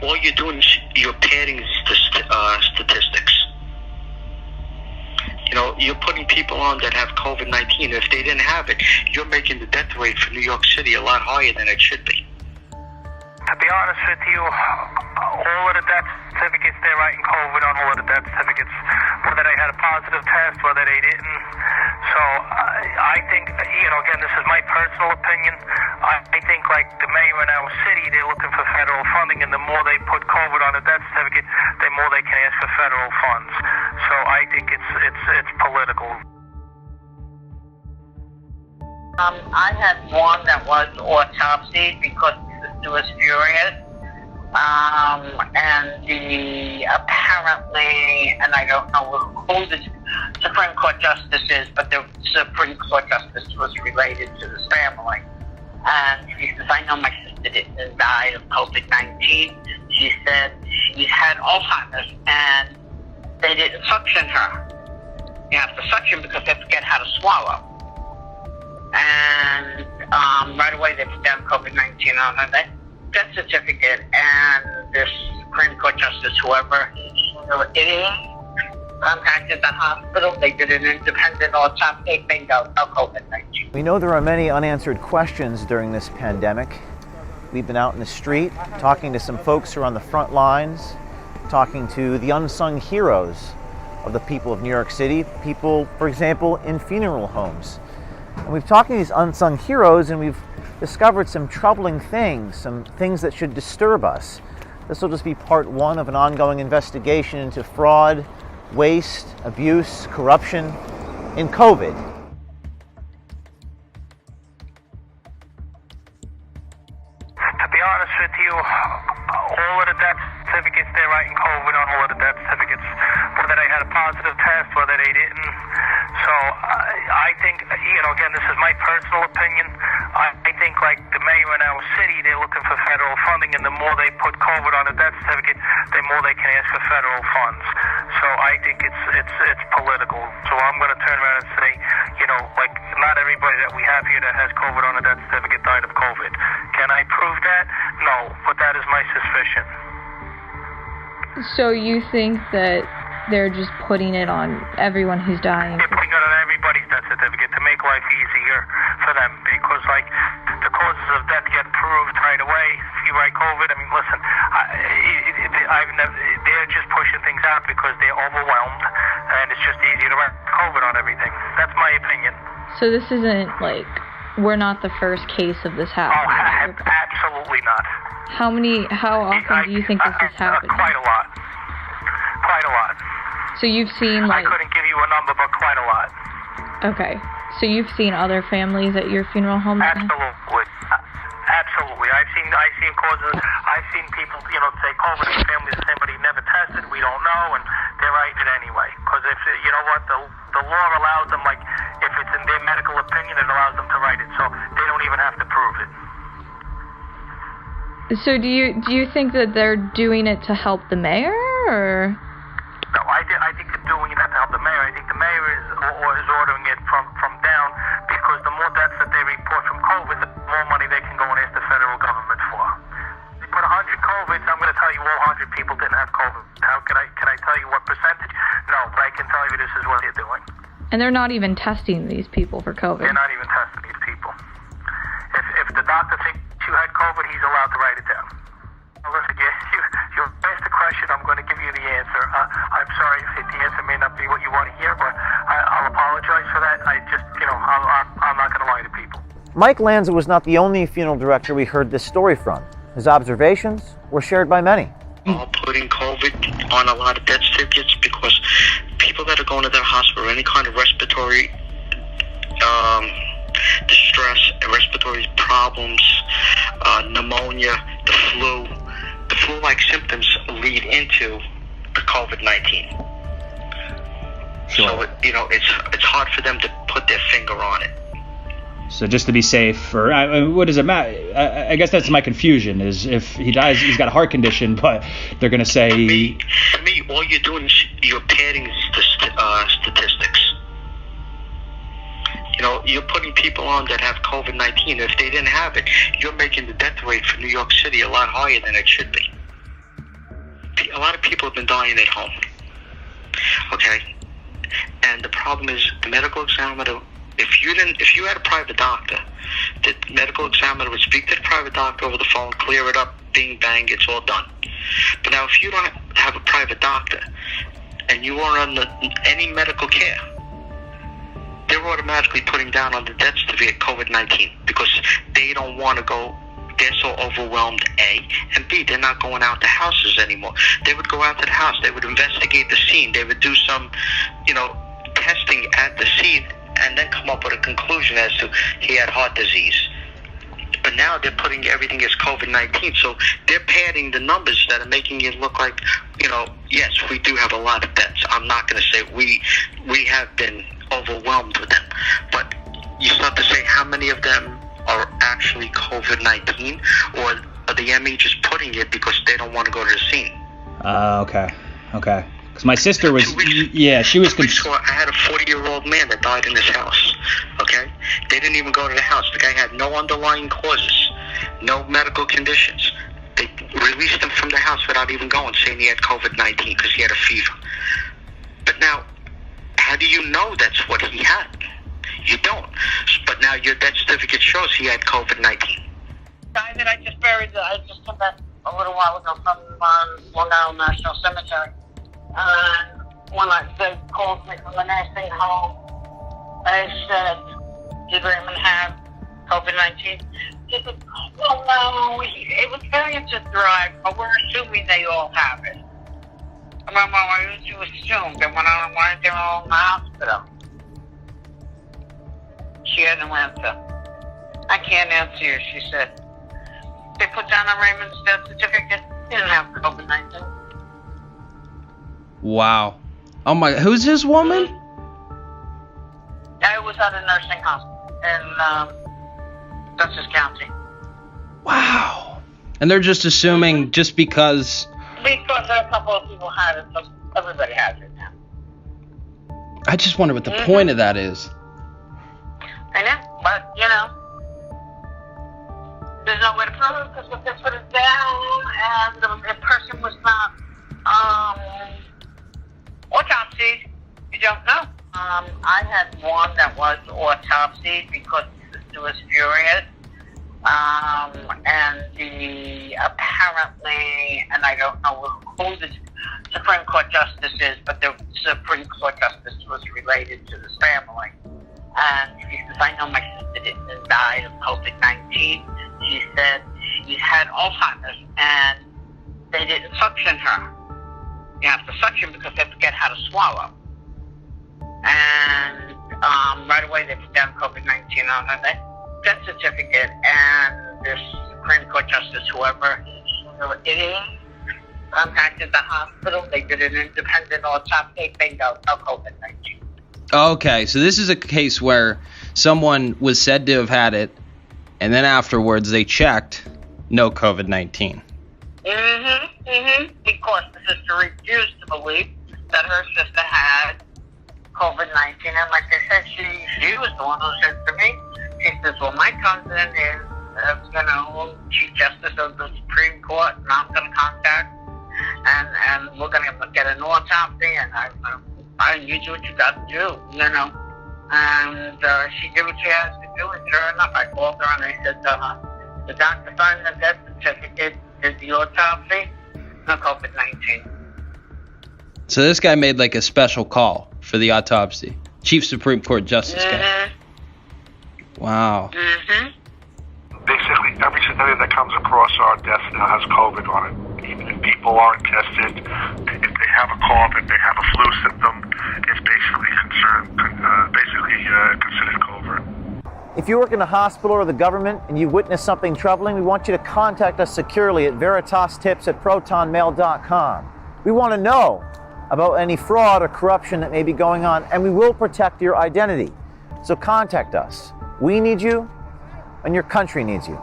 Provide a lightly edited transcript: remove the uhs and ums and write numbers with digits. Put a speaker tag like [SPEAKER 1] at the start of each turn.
[SPEAKER 1] all you're doing is you're padding statistics. You know, you're putting people on that have COVID-19. If they didn't have it, you're making the death rate for New York City a lot higher than it should be.
[SPEAKER 2] To be honest with you, all of the death certificates they're writing COVID on, all of the death certificates, whether they had a positive test, whether they didn't. So I think, again, this is my personal opinion. I think, like the mayor in our city, they're looking for federal funding, and the more they put COVID on a death certificate, the more they can ask for federal funds. So I think it's political.
[SPEAKER 3] I had one that was autopsied because it was furious. And apparently, and I don't know who the Supreme Court Justice is, but the Supreme Court Justice was related to this family. And she says, I know my sister didn't die of COVID-19. She said she had Alzheimer's and they didn't suction her. You have to suction because they forget how to swallow. And right away they put down COVID-19 on her death certificate, and this Supreme Court Justice, whoever it is, contacted the hospital. They did an independent autopsy. Bingo, no COVID-19.
[SPEAKER 4] We know there are many unanswered questions during this pandemic. We've been out in the street talking to some folks who are on the front lines, talking to the unsung heroes of the people of New York City, people, for example, in funeral homes. And we've talked to these unsung heroes, and we've discovered some troubling things, some things that should disturb us. This will just be part one of an ongoing investigation into fraud, waste, abuse, corruption in COVID.
[SPEAKER 2] To be honest with you, all of the death certificates they're writing COVID on, all of the death certificates, whether they had a positive test, whether they didn't. So I think, again, this is my personal opinion. I think, like the mayor in our city, they're looking for federal funding, and the more they put COVID on a death certificate, the more they can ask for federal funds. So I think it's political. So I'm going to turn around and say, like not everybody that we have here that has COVID on a death certificate died of COVID. Can I prove that? No, but that is my suspicion.
[SPEAKER 5] So you think that they're just putting it on everyone who's dying?
[SPEAKER 2] They're putting it on everybody's death certificate to make life easier for them, because like the causes of death get proved right away. If you write COVID, I mean, listen, they're just pushing things out because they're overwhelmed, and it's just easier to write COVID on everything. That's my opinion.
[SPEAKER 5] So this isn't like, we're not the first case of this happening?
[SPEAKER 2] Oh, absolutely not.
[SPEAKER 5] How often do you think this is happening?
[SPEAKER 2] Quite a lot. Quite a lot.
[SPEAKER 5] So you've seen
[SPEAKER 2] I couldn't give you a number, but quite a lot.
[SPEAKER 5] Okay. So you've seen other families at your funeral home?
[SPEAKER 2] Absolutely. Absolutely. I've seen causes. I've seen people, say COVID in the family the same, but he never tested. We don't know, and they're writing it anyway. Because if the law allows them, like if it's in their medical opinion, it allows them to write it, so they don't even have to prove it.
[SPEAKER 5] So do you think that they're doing it to help the mayor, or?
[SPEAKER 2] No, I think they're doing it to help the mayor. I think the mayor is ordering it from down, because the more deaths that they report from COVID, the more money they can go and ask the federal government for. They put 100 COVIDs. I'm going to tell you all 100 people didn't have COVID. How can I tell you what percentage? No, but I can tell you this is what they're doing.
[SPEAKER 5] And they're not even testing these people for COVID.
[SPEAKER 2] They're not even testing these people. If the doctor thinks you had COVID, he's allowed to write it down. Well, listen, you asked the question, I'm going to give you the answer. I'm sorry if the answer may not be what you want to hear, but I'll apologize for that. I'm not going to lie to people.
[SPEAKER 4] Mike Lanza was not the only funeral director we heard this story from. His observations were shared by many.
[SPEAKER 1] Putting COVID on a lot of death certificates because people that are going to the hospital, any kind of respiratory distress, respiratory problems, pneumonia, the flu-like symptoms lead into the COVID-19.
[SPEAKER 6] Sure.
[SPEAKER 1] So it's hard for them to put their finger on it.
[SPEAKER 6] So just to be safe, or what does it matter? I guess that's my confusion, is if he dies, he's got a heart condition, but they're going to say...
[SPEAKER 1] For me, all you're doing is you're padding statistics. You're putting people on that have COVID-19. If they didn't have it, you're making the death rate for New York City a lot higher than it should be. a lot of people have been dying at home. Okay? And the problem is the medical examiner, if you had a private doctor, the medical examiner would speak to the private doctor over the phone, clear it up, bing, bang, it's all done. But now if you don't have a private doctor and you are on any medical care, they're automatically putting down on the death certificate COVID-19 because they don't want to go. They're so overwhelmed, A, and B, they're not going out to houses anymore. They would go out to the house. They would investigate the scene. They would do some, testing at the scene and then come up with a conclusion as to he had heart disease. But now they're putting everything as COVID-19. So they're padding the numbers that are making it look like, yes, we do have a lot of deaths. I'm not going to say we have been overwhelmed with them. But you start to say how many of them are actually COVID-19, or are the ME just putting it because they don't want to go to the scene?
[SPEAKER 6] Okay. Because my sister was, she was.
[SPEAKER 1] I had a 40-year-old man that died in his house. Okay, they didn't even go to the house. The guy had no underlying causes, no medical conditions. They released him from the house without even going, saying he had COVID-19 because he had a fever. But now, how do you know that's what he had? You don't. But now your death certificate shows he had COVID-19.
[SPEAKER 3] Guy that I just buried, I just came back a little while ago from Long Island National Cemetery. When they called me from the nursing home, I said, did Raymond have COVID-19? He said, well, no, it was failure to thrive, but we're assuming they all have it. I remember I used to assume that when I went there all in the hospital, she had no answer. I can't answer you, she said. They put down on Raymond's death certificate, he didn't have COVID-19.
[SPEAKER 7] Wow. Oh my, who's this woman?
[SPEAKER 3] I was at a nursing hospital in Dutchess County.
[SPEAKER 7] Wow. And they're just assuming just because...
[SPEAKER 3] Because a couple of people had it, so everybody has it now.
[SPEAKER 7] I just wonder what the point of that is.
[SPEAKER 3] I know, but, there's no way to prove it because if they put it down and the person was not autopsied, you don't know. I had one that was autopsied because the sister was furious. And apparently, and I don't know who the Supreme Court Justice is, but the Supreme Court Justice was related to this family. And she says, I know my sister didn't die of COVID-19. She said she had Alzheimer's and they didn't suction her. You have to suction because they forget how to swallow. And right away they put down COVID-19 on her death certificate, and this Supreme Court Justice, whoever it is, contacted the hospital. They did an independent autopsy. Bingo, no COVID-19.
[SPEAKER 7] Okay, so this is a case where someone was said to have had it, and then afterwards they checked, no COVID-19.
[SPEAKER 3] Because the sister refused to believe that her sister had COVID-19, and like I said, she was the one who said to me, she says, well, my cousin is, Chief Justice of the Supreme Court, and I'm going to contact, and we're going to get an autopsy, and you do what you got to do, And she did what she has to do, and sure enough, I called her, and I said, the doctor signed the death certificate, did the autopsy, no COVID-19.
[SPEAKER 7] So this guy made like a special call for the autopsy. Chief Supreme Court Justice guy. Wow.
[SPEAKER 8] Basically, every scenario that comes across our desk now has COVID on it. Even if people aren't tested, if they have a cough, if they have a flu symptom, it's basically considered COVID.
[SPEAKER 4] If you work in a hospital or the government and you witness something troubling, we want you to contact us securely at veritastips@protonmail.com. We want to know about any fraud or corruption that may be going on, and we will protect your identity. So contact us. We need you, and your country needs you.